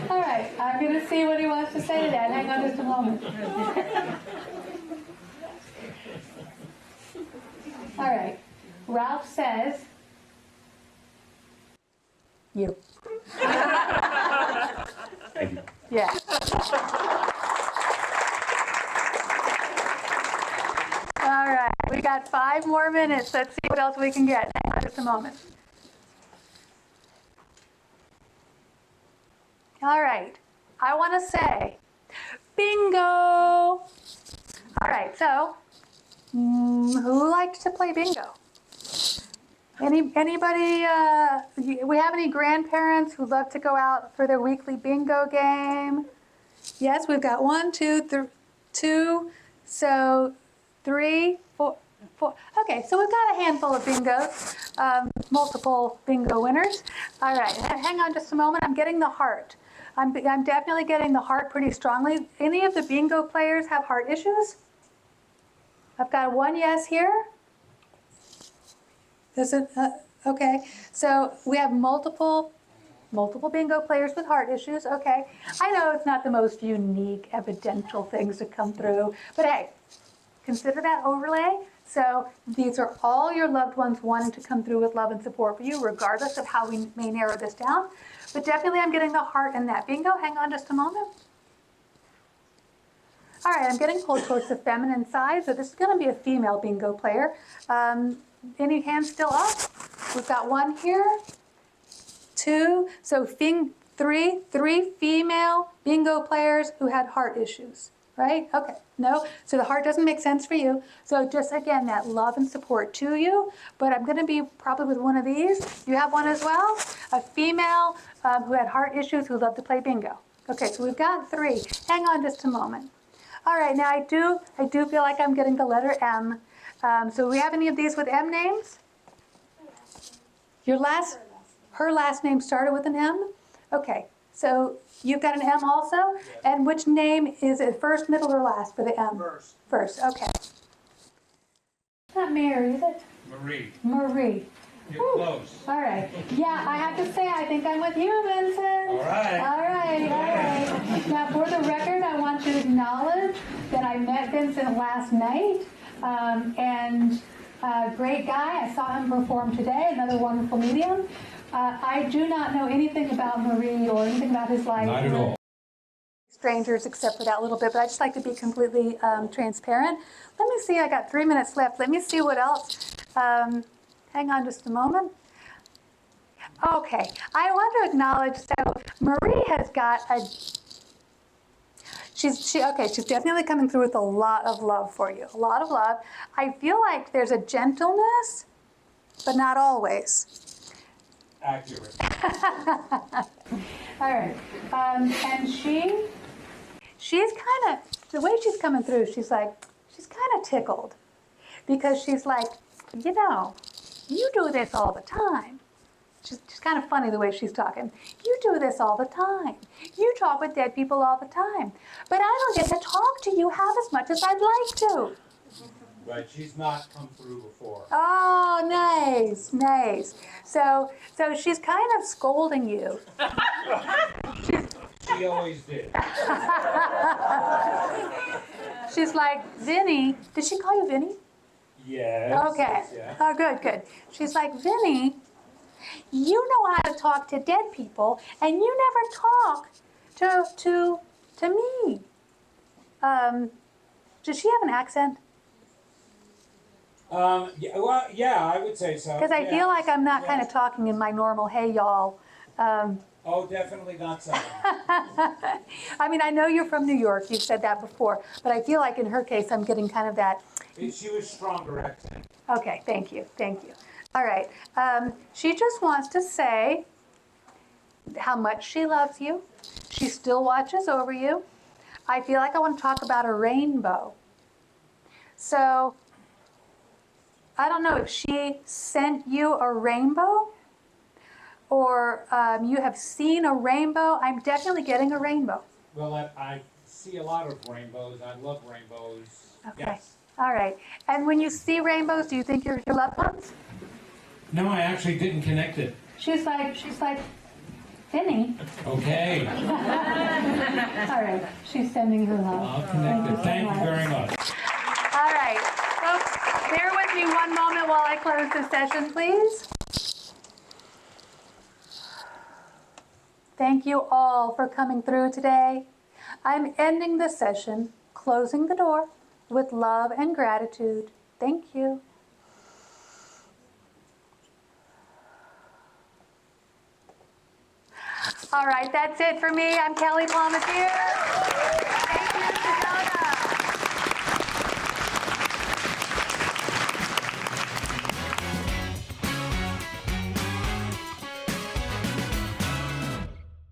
All right, I'm going to see what he wants to say to that. Hang on just a moment. All right, Ralph says, you. Thank you. Yeah. All right, we got 5 more minutes. Let's see what else we can get. Hang on just a moment. All right, I want to say bingo. All right, so who likes to play bingo? Anybody, we have any grandparents who love to go out for their weekly bingo game? Yes, we've got 1, 2, 2, so 3, 4. Okay, so we've got a handful of bingos, multiple bingo winners. All right, hang on just a moment. I'm getting the heart. I'm definitely getting the heart pretty strongly. Any of the bingo players have heart issues? I've got 1 yes here. Does it, okay, so we have multiple bingo players with heart issues, okay. I know it's not the most unique, evidential things to come through, but hey, consider that overlay. So these are all your loved ones wanting to come through with love and support for you, regardless of how we may narrow this down. But definitely I'm getting the heart in that bingo. Hang on just a moment. All right, I'm getting pulled towards the feminine side, so this is going to be a female bingo player. Any hands still up? We've got 1 here, 2, so 3 female bingo players who had heart issues, right? Okay, no, so the heart doesn't make sense for you. So just again, that love and support to you, but I'm gonna be probably with one of these. You have one as well? A female who had heart issues who loved to play bingo. Okay, so we've got 3. Hang on just a moment. All right, now I do feel like I'm getting the letter M. So we have any of these with M names? Her last name started with an M? Okay, so you've got an M also? Yes. And which name is it, first, middle, or last for the M? First. First, okay. Not Mary, is it? Marie. Marie. You're close. All right. Yeah, I have to say, I think I'm with you, Vincent. All right. All right, all right. Now, for the record, I want you to acknowledge that I met Vincent last night. Great guy. I saw him perform today, another wonderful medium. I do not know anything about Marie or anything about his life. Not at all. Strangers, except for that little bit, but I just like to be completely transparent. Let me see, I got 3 minutes left. Let me see what else. Hang on just a moment. Okay, I want to acknowledge, so Marie has got she's definitely coming through with a lot of love for you, a lot of love. I feel like there's a gentleness, but not always. Accurate. All right, and she's kind of, the way she's coming through, she's kind of tickled, because she's like, you know, you do this all the time. She's kind of funny the way she's talking. You do this all the time. You talk with dead people all the time. But I don't get to talk to you half as much as I'd like to. Right, she's not come through before. Oh, nice, nice. So she's kind of scolding you. She always did. She's like, Vinny, did she call you Vinny? Yes. Okay. Yeah. Oh, good, good. She's like, Vinny, you know how to talk to dead people, and you never talk to me. Does she have an accent? Yeah, well, yeah, I would say so. Because I yeah. feel like I'm not Yeah. kind of talking in my normal, hey, y'all. Oh, definitely not Southern. I mean, I know you're from New York. You've said that before. But I feel like in her case, I'm getting kind of that. She was stronger accent. Okay, thank you, thank you. All right. She just wants to say how much she loves you. She still watches over you. I feel like I want to talk about a rainbow. So, I don't know if she sent you a rainbow or you have seen a rainbow. I'm definitely getting a rainbow. Well, I see a lot of rainbows. I love rainbows. Okay. Yes. All right. And when you see rainbows, do you think you're your loved ones? No, I actually didn't connect it. She's like, Finny. Okay. All right. She's sending her love. I'll connect it. Thank you very much. All right. Folks, bear with me one moment while I close this session, please. Thank you all for coming through today. I'm ending this session, closing the door with love and gratitude. Thank you. All right, that's it for me. I'm Kelly Palmatier. Thank you.